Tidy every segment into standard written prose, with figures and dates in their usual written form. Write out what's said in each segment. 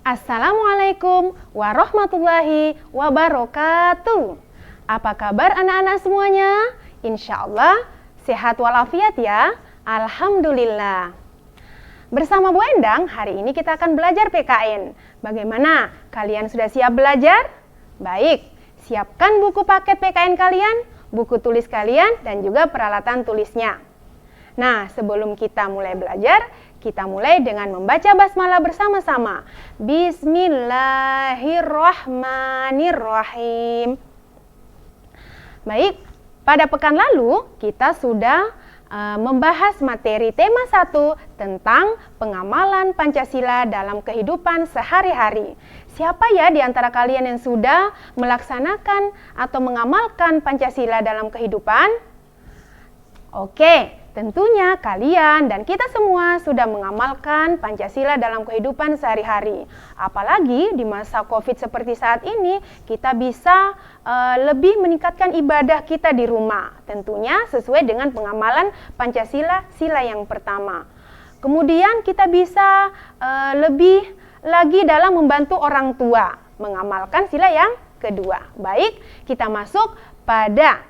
Assalamualaikum warahmatullahi wabarakatuh. Apa kabar anak-anak semuanya? Insya Allah sehat walafiat ya. Alhamdulillah. Bersama Bu Endang, hari ini kita akan belajar PKN. Bagaimana? Kalian sudah siap belajar? Baik, siapkan buku paket PKN kalian, buku tulis kalian, dan juga peralatan tulisnya. Nah, sebelum kita mulai belajar, kita mulai dengan membaca basmalah bersama-sama. Bismillahirrahmanirrahim. Baik, pada pekan lalu kita sudah membahas materi tema 1 tentang pengamalan Pancasila dalam kehidupan sehari-hari. Siapa ya di antara kalian yang sudah melaksanakan atau mengamalkan Pancasila dalam kehidupan? Oke. Tentunya kalian dan kita semua sudah mengamalkan Pancasila dalam kehidupan sehari-hari. Apalagi di masa COVID seperti saat ini, kita bisa lebih meningkatkan ibadah kita di rumah. Tentunya sesuai dengan pengamalan Pancasila, sila yang pertama. Kemudian kita bisa lebih lagi dalam membantu orang tua, mengamalkan sila yang kedua. Baik, kita masuk pada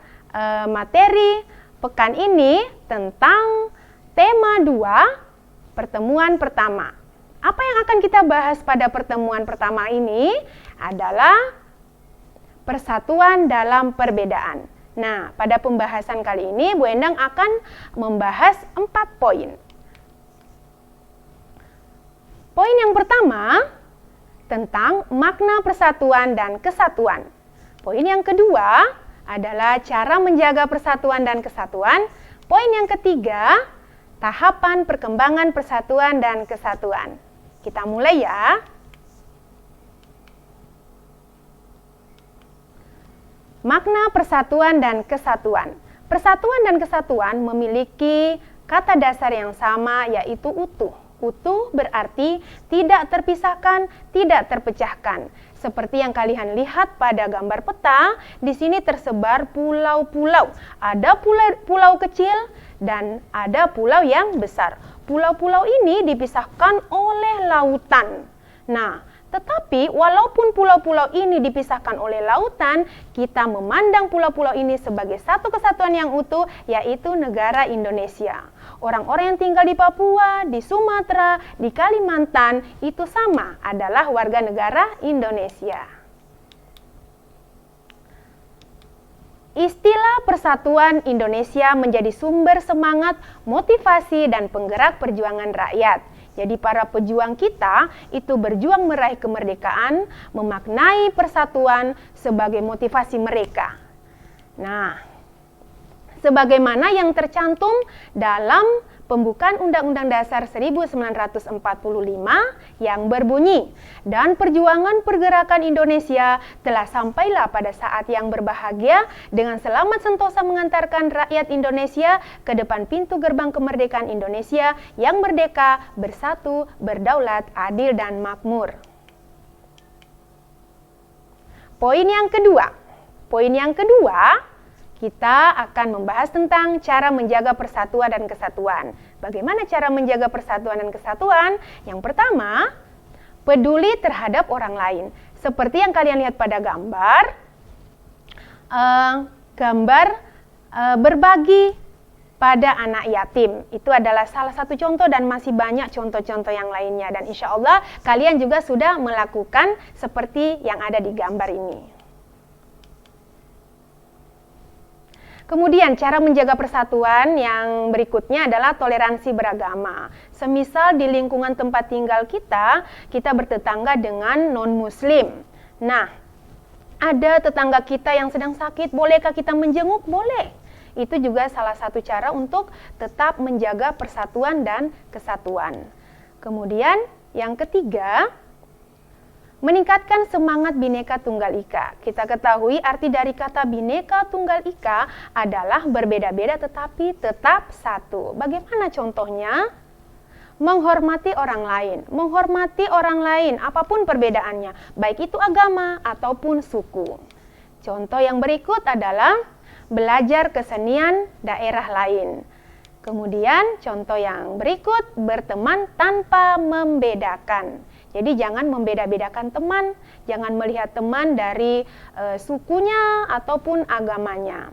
materi pekan ini tentang tema 2, pertemuan pertama. Apa yang akan kita bahas pada pertemuan pertama ini adalah persatuan dalam perbedaan. Nah, pada pembahasan kali ini Bu Endang akan membahas 4 poin. Poin yang pertama tentang makna persatuan dan kesatuan. Poin yang kedua adalah cara menjaga persatuan dan kesatuan. Poin yang ketiga, tahapan perkembangan persatuan dan kesatuan. Kita mulai ya. Makna persatuan dan kesatuan. Persatuan dan kesatuan memiliki kata dasar yang sama, yaitu utuh. Utuh berarti tidak terpisahkan, tidak terpecahkan. Seperti yang kalian lihat pada gambar peta, di sini tersebar pulau-pulau. Ada pulau kecil dan ada pulau yang besar. Pulau-pulau ini dipisahkan oleh lautan. Nah, tetapi walaupun pulau-pulau ini dipisahkan oleh lautan, kita memandang pulau-pulau ini sebagai satu kesatuan yang utuh, yaitu negara Indonesia. Orang-orang yang tinggal di Papua, di Sumatera, di Kalimantan, itu sama, adalah warga negara Indonesia. Istilah persatuan Indonesia menjadi sumber semangat, motivasi, dan penggerak perjuangan rakyat. Jadi para pejuang kita itu berjuang meraih kemerdekaan, memaknai persatuan sebagai motivasi mereka. Nah, sebagaimana yang tercantum dalam pembukaan Undang-Undang Dasar 1945 yang berbunyi, dan perjuangan pergerakan Indonesia telah sampailah pada saat yang berbahagia dengan selamat sentosa mengantarkan rakyat Indonesia ke depan pintu gerbang kemerdekaan Indonesia yang merdeka, bersatu, berdaulat, adil, dan makmur. Poin yang kedua, kita akan membahas tentang cara menjaga persatuan dan kesatuan. Bagaimana cara menjaga persatuan dan kesatuan? Yang pertama, peduli terhadap orang lain. Seperti yang kalian lihat pada berbagi pada anak yatim. Itu adalah salah satu contoh dan masih banyak contoh-contoh yang lainnya. Dan insya Allah kalian juga sudah melakukan seperti yang ada di gambar ini. Kemudian cara menjaga persatuan yang berikutnya adalah toleransi beragama. Semisal di lingkungan tempat tinggal kita bertetangga dengan non-muslim. Nah, ada tetangga kita yang sedang sakit, bolehkah kita menjenguk? Boleh. Itu juga salah satu cara untuk tetap menjaga persatuan dan kesatuan. Kemudian yang ketiga, meningkatkan semangat Bhinneka Tunggal Ika. Kita ketahui arti dari kata Bhinneka Tunggal Ika adalah berbeda-beda tetapi tetap satu. Bagaimana contohnya? Menghormati orang lain apapun perbedaannya, baik itu agama ataupun suku. Contoh yang berikut adalah belajar kesenian daerah lain. Kemudian contoh yang berikut, berteman tanpa membedakan. Jadi jangan membeda-bedakan teman, jangan melihat teman dari sukunya ataupun agamanya.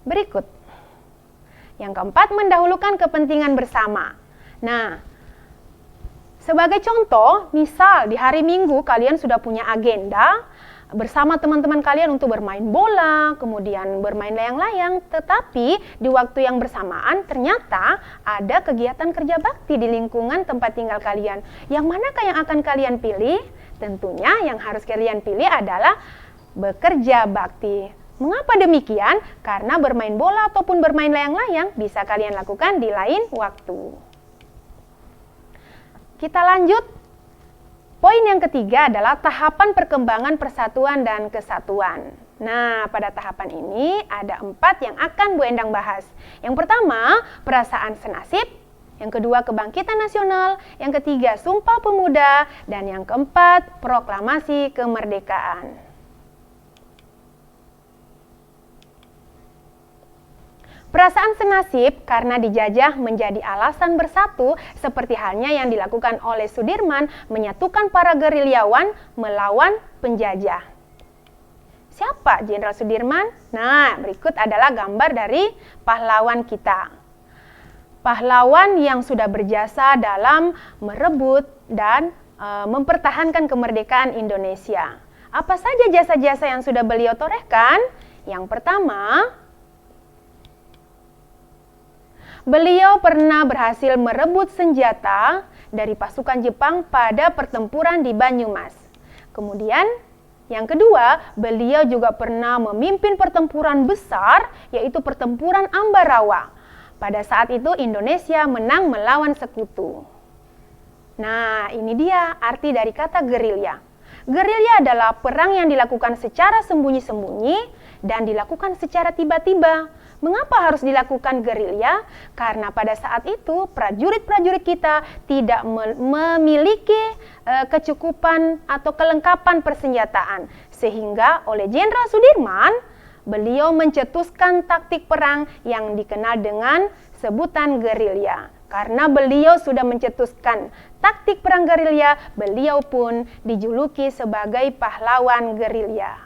Berikut. Yang keempat, mendahulukan kepentingan bersama. Nah, sebagai contoh, misal di hari Minggu kalian sudah punya agenda bersama teman-teman kalian untuk bermain bola, kemudian bermain layang-layang, tetapi di waktu yang bersamaan ternyata ada kegiatan kerja bakti di lingkungan tempat tinggal kalian. Yang manakah yang akan kalian pilih? Tentunya yang harus kalian pilih adalah bekerja bakti. Mengapa demikian? Karena bermain bola ataupun bermain layang-layang bisa kalian lakukan di lain waktu. Kita lanjut. Poin yang ketiga adalah tahapan perkembangan persatuan dan kesatuan. Nah, pada tahapan ini ada 4 yang akan Bu Endang bahas. Yang pertama, perasaan senasib. Yang kedua, kebangkitan nasional. Yang ketiga, Sumpah Pemuda. Dan yang keempat, proklamasi kemerdekaan. Perasaan senasib karena dijajah menjadi alasan bersatu seperti halnya yang dilakukan oleh Sudirman menyatukan para gerilyawan melawan penjajah. Siapa Jenderal Sudirman? Nah, berikut adalah gambar dari pahlawan kita. Pahlawan yang sudah berjasa dalam merebut dan mempertahankan kemerdekaan Indonesia. Apa saja jasa-jasa yang sudah beliau torehkan? Yang pertama, beliau pernah berhasil merebut senjata dari pasukan Jepang pada pertempuran di Banyumas. Kemudian, yang kedua, beliau juga pernah memimpin pertempuran besar, yaitu pertempuran Ambarawa. Pada saat itu Indonesia menang melawan sekutu. Nah, ini dia arti dari kata gerilya. Gerilya adalah perang yang dilakukan secara sembunyi-sembunyi dan dilakukan secara tiba-tiba. Mengapa harus dilakukan gerilya? Karena pada saat itu prajurit-prajurit kita tidak memiliki kecukupan atau kelengkapan persenjataan. Sehingga oleh Jenderal Sudirman, beliau mencetuskan taktik perang yang dikenal dengan sebutan gerilya. Karena beliau sudah mencetuskan taktik perang gerilya, beliau pun dijuluki sebagai pahlawan gerilya.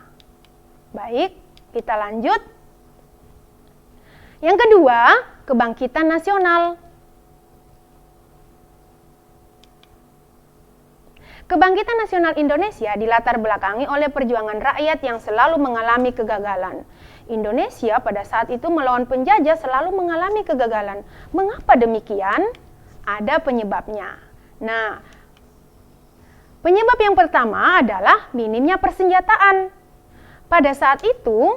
Baik, kita lanjut. Yang kedua, kebangkitan nasional. Kebangkitan nasional Indonesia dilatar belakangi oleh perjuangan rakyat yang selalu mengalami kegagalan. Indonesia pada saat itu melawan penjajah selalu mengalami kegagalan. Mengapa demikian? Ada penyebabnya. Nah, penyebab yang pertama adalah minimnya persenjataan. Pada saat itu,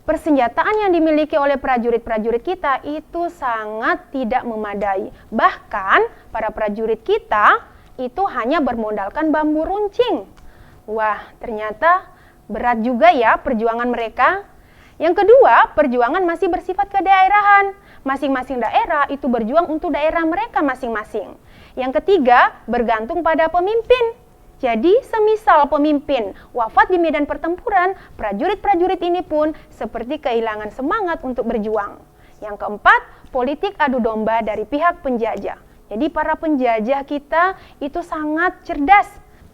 persenjataan yang dimiliki oleh prajurit-prajurit kita itu sangat tidak memadai. Bahkan para prajurit kita itu hanya bermodalkan bambu runcing. Wah, ternyata berat juga ya perjuangan mereka. Yang kedua, perjuangan masih bersifat kedaerahan. Masing-masing daerah itu berjuang untuk daerah mereka masing-masing. Yang ketiga, bergantung pada pemimpin. Jadi, semisal pemimpin wafat di medan pertempuran, prajurit-prajurit ini pun seperti kehilangan semangat untuk berjuang. Yang keempat, politik adu domba dari pihak penjajah. Jadi, para penjajah kita itu sangat cerdas.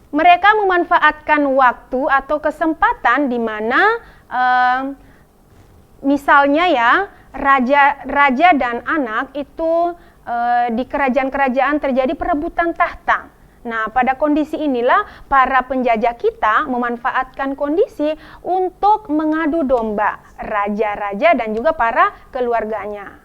Mereka memanfaatkan waktu atau kesempatan di mana misalnya ya, raja dan anak itu di kerajaan-kerajaan terjadi perebutan tahta. Nah, pada kondisi inilah para penjajah kita memanfaatkan kondisi untuk mengadu domba raja-raja dan juga para keluarganya.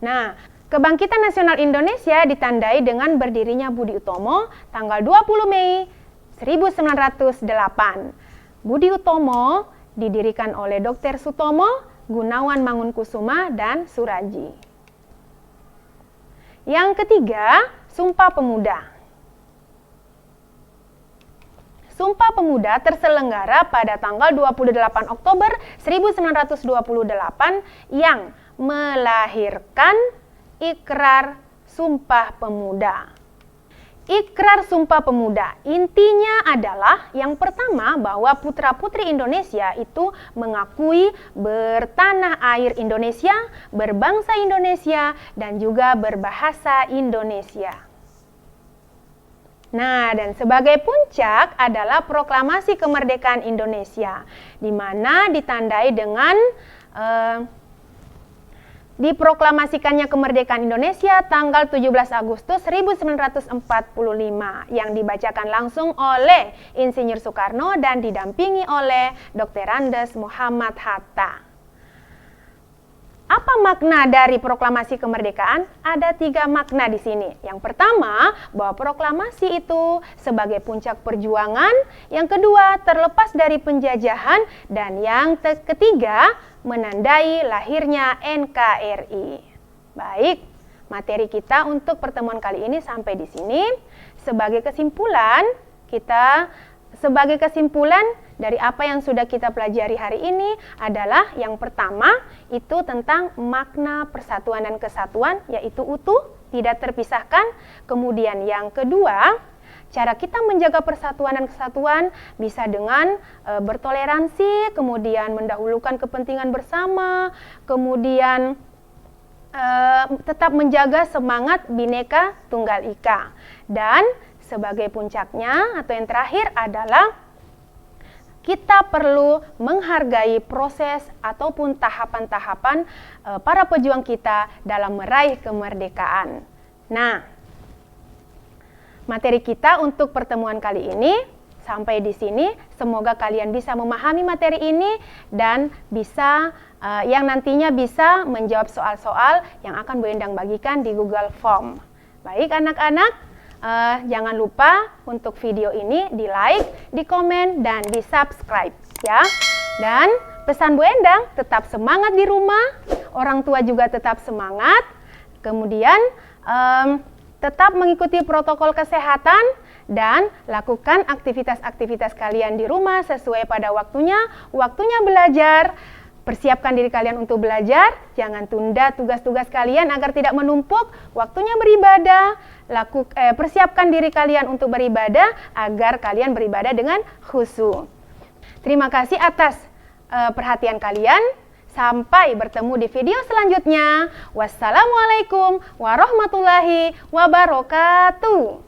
Nah, kebangkitan nasional Indonesia ditandai dengan berdirinya Budi Utomo tanggal 20 Mei 1908. Budi Utomo didirikan oleh Dr. Sutomo, Gunawan Mangunkusuma, dan Suraji. Yang ketiga, Sumpah Pemuda. Sumpah Pemuda terselenggara pada tanggal 28 Oktober 1928 yang melahirkan Ikrar Sumpah Pemuda. Ikrar Sumpah Pemuda. Intinya adalah yang pertama bahwa putra-putri Indonesia itu mengakui bertanah air Indonesia, berbangsa Indonesia, dan juga berbahasa Indonesia. Nah, dan sebagai puncak adalah proklamasi kemerdekaan Indonesia, di mana ditandai dengan diproklamasikannya kemerdekaan Indonesia tanggal 17 Agustus 1945 yang dibacakan langsung oleh Insinyur Soekarno dan didampingi oleh Dr. Andes Muhammad Hatta. Apa makna dari proklamasi kemerdekaan? Ada 3 makna di sini. Yang pertama, bahwa proklamasi itu sebagai puncak perjuangan. Yang kedua, terlepas dari penjajahan. Dan yang ketiga, menandai lahirnya NKRI. Baik, materi kita untuk pertemuan kali ini sampai di sini. Sebagai kesimpulan dari apa yang sudah kita pelajari hari ini adalah yang pertama itu tentang makna persatuan dan kesatuan, yaitu utuh, tidak terpisahkan. Kemudian yang kedua, cara kita menjaga persatuan dan kesatuan bisa dengan bertoleransi, kemudian mendahulukan kepentingan bersama, kemudian tetap menjaga semangat Bhinneka Tunggal Ika. Dan sebagai puncaknya atau yang terakhir adalah kita perlu menghargai proses ataupun tahapan-tahapan para pejuang kita dalam meraih kemerdekaan. Nah, materi kita untuk pertemuan kali ini sampai di sini. Semoga kalian bisa memahami materi ini dan bisa yang nantinya bisa menjawab soal-soal yang akan Bu Endang bagikan di Google Form. Baik anak-anak, jangan lupa untuk video ini di like, di komen, dan di subscribe ya. Dan pesan Bu Endang, tetap semangat di rumah, orang tua juga tetap semangat. Kemudian tetap mengikuti protokol kesehatan dan lakukan aktivitas-aktivitas kalian di rumah sesuai pada waktunya. Waktunya belajar. Persiapkan diri kalian untuk belajar, jangan tunda tugas-tugas kalian agar tidak menumpuk. Waktunya beribadah, persiapkan diri kalian untuk beribadah agar kalian beribadah dengan khusyuk. Terima kasih atas perhatian kalian. Sampai bertemu di video selanjutnya. Wassalamualaikum warahmatullahi wabarakatuh.